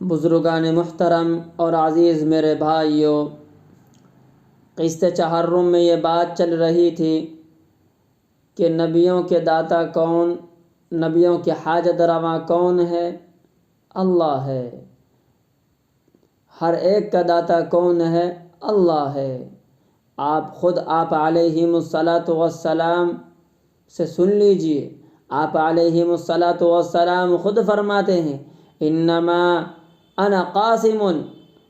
بزرگان محترم اور عزیز میرے بھائیوں، قصہ چہرم میں یہ بات چل رہی تھی کہ نبیوں کے داتا کون، نبیوں کے حاجت رواں کون ہے؟ اللہ ہے۔ ہر ایک کا داتا کون ہے؟ اللہ ہے۔ آپ علیہم الصلاۃ والسلام سے سن لیجئے، آپ علیہم الصلاۃ والسلام خود فرماتے ہیں انما انا قاسم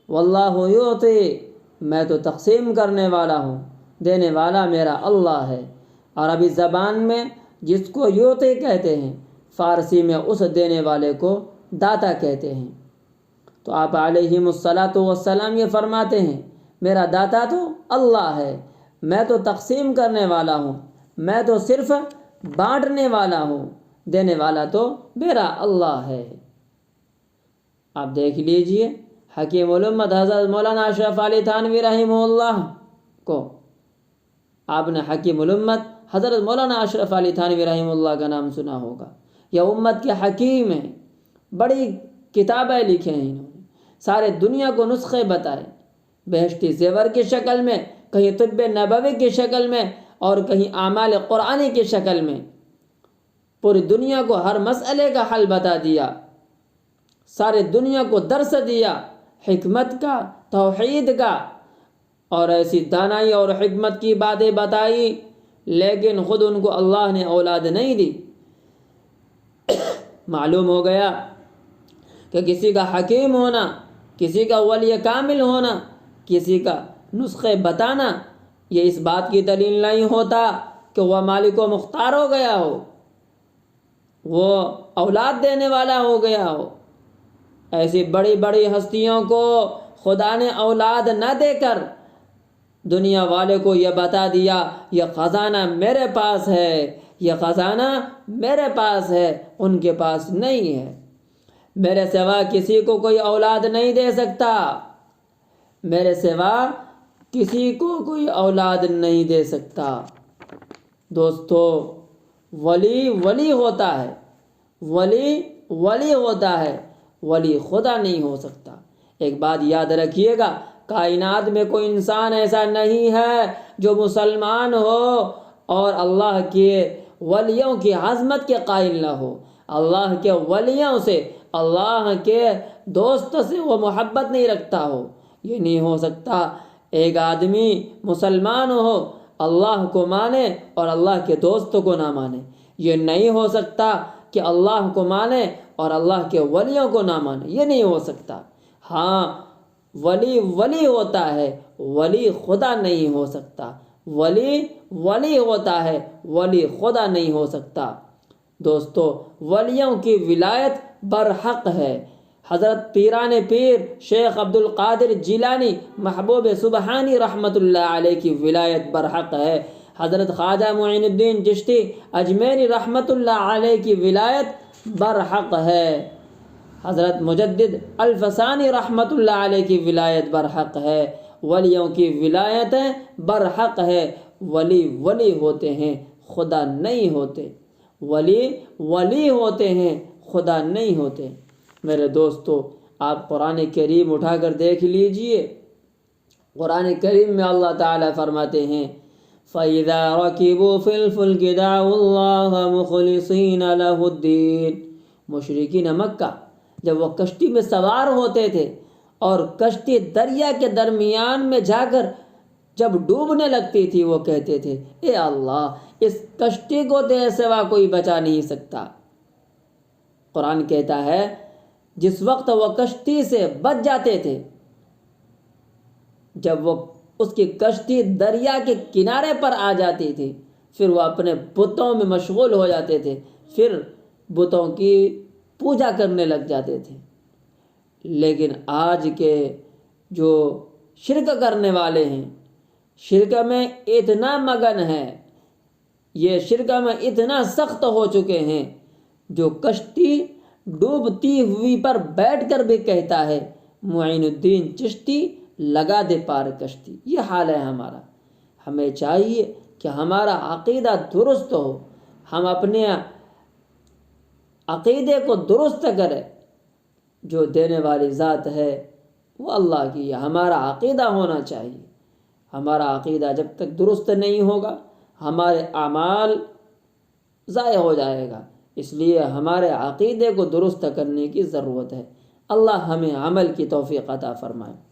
واللہ یعطی، میں تو تقسیم کرنے والا ہوں، دینے والا میرا اللہ ہے۔ عربی زبان میں جس کو یعطی کہتے ہیں، فارسی میں اس دینے والے کو داتا کہتے ہیں۔ تو آپ علیہم الصلاۃ والسلام یہ فرماتے ہیں میرا داتا تو اللہ ہے، میں تو تقسیم کرنے والا ہوں، میں تو صرف بانٹنے والا ہوں، دینے والا تو میرا اللہ ہے۔ آپ دیکھ لیجئے حکیم الامت حضرت مولانا اشرف علی تھانوی رحمہ اللہ کو، آپ نے حکیم الامت حضرت مولانا اشرف علی تھانوی رحمہ اللہ کا نام سنا ہوگا۔ یہ امت کے حکیم ہیں، بڑی کتابیں لکھے ہیں انہوں نے، سارے دنیا کو نسخے بتائے، بہشتی زیور کی شکل میں، کہیں طب نبوی کی شکل میں، اور کہیں اعمال قرآنی کی شکل میں، پوری دنیا کو ہر مسئلے کا حل بتا دیا، سارے دنیا کو درس دیا حکمت کا، توحید کا، اور ایسی دانائی اور حکمت کی باتیں بتائی، لیکن خود ان کو اللہ نے اولاد نہیں دی۔ معلوم ہو گیا کہ کسی کا حکیم ہونا، کسی کا ولی کامل ہونا، کسی کا نسخے بتانا، یہ اس بات کی دلیل نہیں ہوتا کہ وہ مالک و مختار ہو گیا ہو، وہ اولاد دینے والا ہو گیا ہو۔ ایسی بڑی بڑی ہستیوں کو خدا نے اولاد نہ دے کر دنیا والے کو یہ بتا دیا یہ خزانہ میرے پاس ہے، یہ خزانہ میرے پاس ہے، ان کے پاس نہیں ہے۔ میرے سوا کسی کو کوئی اولاد نہیں دے سکتا، میرے سوا کسی کو کوئی اولاد نہیں دے سکتا۔ دوستو، ولی ہوتا ہے، ولی ہوتا ہے، ولی خدا نہیں ہو سکتا۔ ایک بات یاد رکھیے گا، کائنات میں کوئی انسان ایسا نہیں ہے جو مسلمان ہو اور اللہ کے ولیوں کی عظمت کے قائل نہ ہو، اللہ کے ولیوں سے، اللہ کے دوست سے وہ محبت نہیں رکھتا ہو، یہ نہیں ہو سکتا۔ ایک آدمی مسلمان ہو، اللہ کو مانے اور اللہ کے دوست کو نہ مانے، یہ نہیں ہو سکتا کہ اللہ کو مانے اور اللہ کے ولیوں کو نہ مانے، یہ نہیں ہو سکتا۔ ہاں، ولی ہوتا ہے، ولی خدا نہیں ہو سکتا، ولی ہوتا ہے، ولی خدا نہیں ہو سکتا۔ دوستو، ولیوں کی ولایت برحق ہے۔ حضرت پیران پیر شیخ عبد القادر جیلانی محبوب سبحانی رحمۃ اللہ علیہ کی ولایت برحق ہے۔ حضرت خواجہ معین الدین چشتی اجمیری رحمۃ اللہ علیہ کی ولایت برحق ہے۔ حضرت مجدد الفسانی رحمۃ اللہ علیہ کی ولایت برحق ہے۔ ولیوں کی ولایتیں برحق ہے۔ ولی ہوتے ہیں، خدا نہیں ہوتے، ولی ہوتے ہیں، خدا نہیں ہوتے۔ میرے دوستو، آپ قرآن کریم اٹھا کر دیکھ لیجئے، قرآن کریم میں اللہ تعالیٰ فرماتے ہیں فَإِذَا رَكِبُوا فِي الْفُلْكِ دَعَوُا اللَّهَ مُخْلِصِينَ لَهُ الدِّينَ۔ مشرکین مکہ جب وہ کشتی میں سوار ہوتے تھے اور کشتی دریا کے درمیان میں جا کر جب ڈوبنے لگتی تھی، وہ کہتے تھے اے اللہ، اس کشتی کو تیرے سوا کوئی بچا نہیں سکتا۔ قرآن کہتا ہے جس وقت وہ کشتی سے بچ جاتے تھے، جب وہ اس کی کشتی دریا کے کنارے پر آ جاتی تھی، پھر وہ اپنے بتوں میں مشغول ہو جاتے تھے، پھر بتوں کی پوجا کرنے لگ جاتے تھے۔ لیکن آج کے جو شرک کرنے والے ہیں، شرک میں اتنا مگن ہے، یہ شرک میں اتنا سخت ہو چکے ہیں، جو کشتی ڈوبتی ہوئی پر بیٹھ کر بھی کہتا ہے معین الدین چشتی لگا دے پار کشتی۔ یہ حال ہے ہمارا۔ ہمیں چاہیے کہ ہمارا عقیدہ درست ہو، ہم اپنے عقیدے کو درست کریں، جو دینے والی ذات ہے وہ اللہ کی ہے۔ ہمارا عقیدہ ہونا چاہیے۔ ہمارا عقیدہ جب تک درست نہیں ہوگا ہمارے اعمال ضائع ہو جائے گا، اس لیے ہمارے عقیدے کو درست کرنے کی ضرورت ہے۔ اللہ ہمیں عمل کی توفیق عطا فرمائے۔